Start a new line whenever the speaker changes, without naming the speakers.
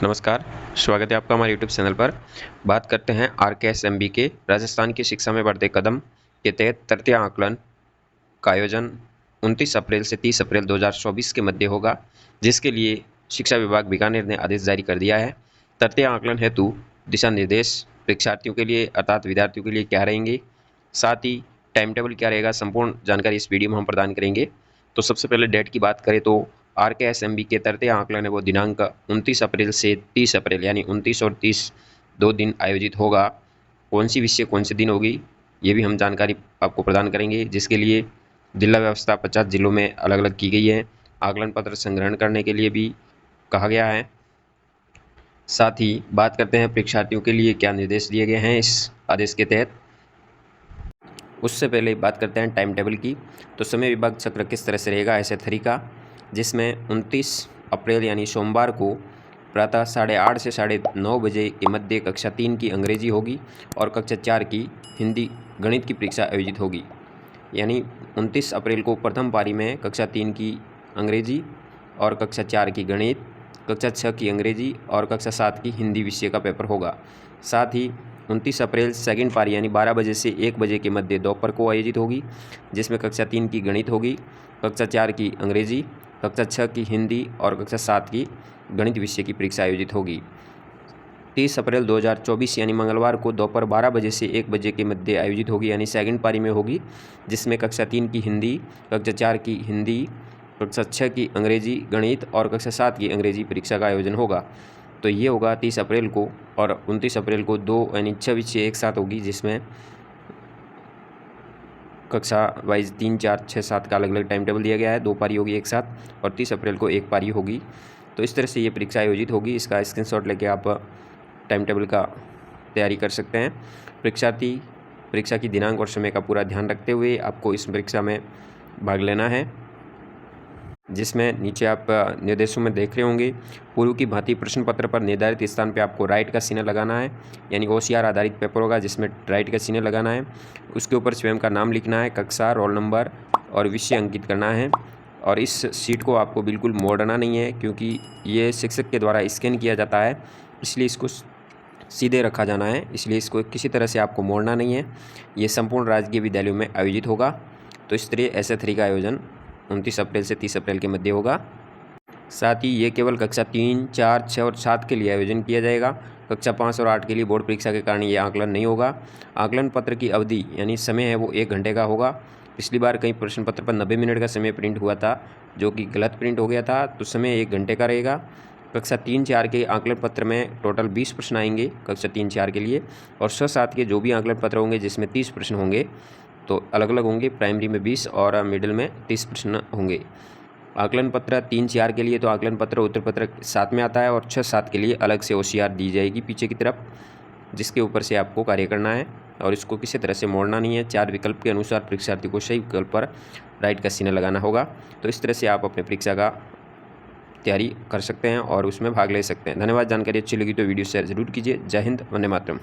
नमस्कार, स्वागत है आपका हमारे यूट्यूब चैनल पर। बात करते हैं RKSMB के राजस्थान की शिक्षा में बढ़ते कदम के तहत तृतीय आकलन का आयोजन 29 अप्रैल से 30 अप्रैल 2024 के मध्य होगा, जिसके लिए शिक्षा विभाग बीकानेर ने आदेश जारी कर दिया है। तृतीय आकलन हेतु दिशा निर्देश परीक्षार्थियों के लिए अर्थात विद्यार्थियों के लिए क्या रहेंगे, साथ ही टाइम टेबल क्या रहेगा, संपूर्ण जानकारी इस वीडियो में हम प्रदान करेंगे। तो सबसे पहले डेट की बात करें तो RKSMB के तृतीय आकलन है वो दिनांक 29 अप्रैल से 30 अप्रैल यानी 29 और 30 2 दिन आयोजित होगा। कौन सी विषय कौन से दिन होगी ये भी हम जानकारी आपको प्रदान करेंगे, जिसके लिए जिला व्यवस्था 50 जिलों में अलग अलग की गई है। आकलन पत्र संग्रहण करने के लिए भी कहा गया है। साथ ही बात करते हैं परीक्षार्थियों के लिए क्या निर्देश दिए गए हैं इस आदेश के तहत। उससे पहले बात करते हैं टाइम टेबल की। तो समय विभाग चक्र किस तरह से रहेगा ऐसे तरीका, जिसमें 29 अप्रैल यानी सोमवार को प्रातः 8:30 से 9:30 बजे के मध्य कक्षा 3 की अंग्रेजी होगी और कक्षा 4 की हिंदी गणित की परीक्षा आयोजित होगी। यानी 29 अप्रैल को प्रथम पारी में कक्षा 3 की अंग्रेजी और कक्षा 4 की गणित, कक्षा 6 की अंग्रेजी और कक्षा 7 की हिंदी विषय का पेपर होगा। साथ ही 29 अप्रैल सेकंड पारी यानी 12 बजे से 1 बजे के मध्य दोपहर को आयोजित होगी, जिसमें कक्षा 3 की गणित होगी, कक्षा 4 की अंग्रेजी, कक्षा 6 की हिंदी और कक्षा 7 की गणित विषय की परीक्षा आयोजित होगी। 30 अप्रैल 2024 यानी मंगलवार को दोपहर 12 बजे से 1 बजे के मध्य आयोजित होगी, यानी सेकंड पारी में होगी, जिसमें कक्षा 3 की हिंदी, कक्षा 4 की हिंदी, कक्षा 6 की अंग्रेजी गणित और कक्षा 7 की अंग्रेजी परीक्षा का आयोजन होगा। तो ये होगा 30 अप्रैल को, और 29 अप्रैल को 2 यानी 6 विषय एक साथ होगी, जिसमें कक्षा वाइज 3, 4, 6, 7 का अलग अलग टाइम टेबल दिया गया है। 2 पारी होगी एक साथ और 30 अप्रैल को 1 पारी होगी। तो इस तरह से ये परीक्षा आयोजित होगी। इसका स्क्रीनशॉट लेके आप टाइम टेबल का तैयारी कर सकते हैं। परीक्षार्थी परीक्षा की दिनांक और समय का पूरा ध्यान रखते हुए आपको इस परीक्षा में भाग लेना है, जिसमें नीचे आप निर्देशों में देख रहे होंगे, पूर्व की भांति प्रश्न पत्र पर निर्धारित स्थान पे आपको राइट का चिन्ह लगाना है। यानी OCR आधारित पेपर होगा, जिसमें राइट का चिन्ह लगाना है। उसके ऊपर स्वयं का नाम लिखना है, कक्षा, रोल नंबर और विषय अंकित करना है। और इस सीट को आपको बिल्कुल मोड़ना नहीं है, क्योंकि ये शिक्षक के द्वारा स्कैन किया जाता है, इसलिए इसको सीधे रखा जाना है, इसलिए इसको किसी तरह से आपको मोड़ना नहीं है। ये संपूर्ण राजकीय विद्यालयों में आयोजित होगा। तो इस तरह ऐसे थ्री का आयोजन 29 अप्रैल से 30 अप्रैल के मध्य होगा। साथ ही ये केवल कक्षा 3, 4, 6 और 7 के लिए आयोजन किया जाएगा। कक्षा 5 और 8 के लिए बोर्ड परीक्षा के कारण ये आकलन नहीं होगा। आकलन पत्र की अवधि यानी समय है वो 1 घंटे का होगा। पिछली बार कई प्रश्न पत्र पर 90 मिनट का समय प्रिंट हुआ था, जो कि गलत प्रिंट हो गया था, तो समय 1 घंटे का रहेगा। कक्षा 3, 4 के आकलन पत्र में टोटल 20 प्रश्न आएंगे कक्षा 3, 4 के लिए, और 6, 7 के जो भी आकलन पत्र होंगे जिसमें 30 प्रश्न होंगे, तो अलग अलग होंगे। प्राइमरी में 20 और मिडिल में 30 प्रश्न होंगे। आकलन पत्र 3, 4 के लिए तो आकलन पत्र उत्तर पत्र साथ में आता है, और 6, 7 के लिए अलग से OCR दी जाएगी पीछे की तरफ, जिसके ऊपर से आपको कार्य करना है और इसको किसी तरह से मोड़ना नहीं है। 4 विकल्प के अनुसार परीक्षार्थी को सही विकल्प पर राइट का चिन्ह लगाना होगा। तो इस तरह से आप अपने परीक्षा का तैयारी कर सकते हैं और उसमें भाग ले सकते हैं। धन्यवाद। जानकारी अच्छी लगी तो वीडियो शेयर जरूर कीजिए। जय हिंद, वंदे मातरम।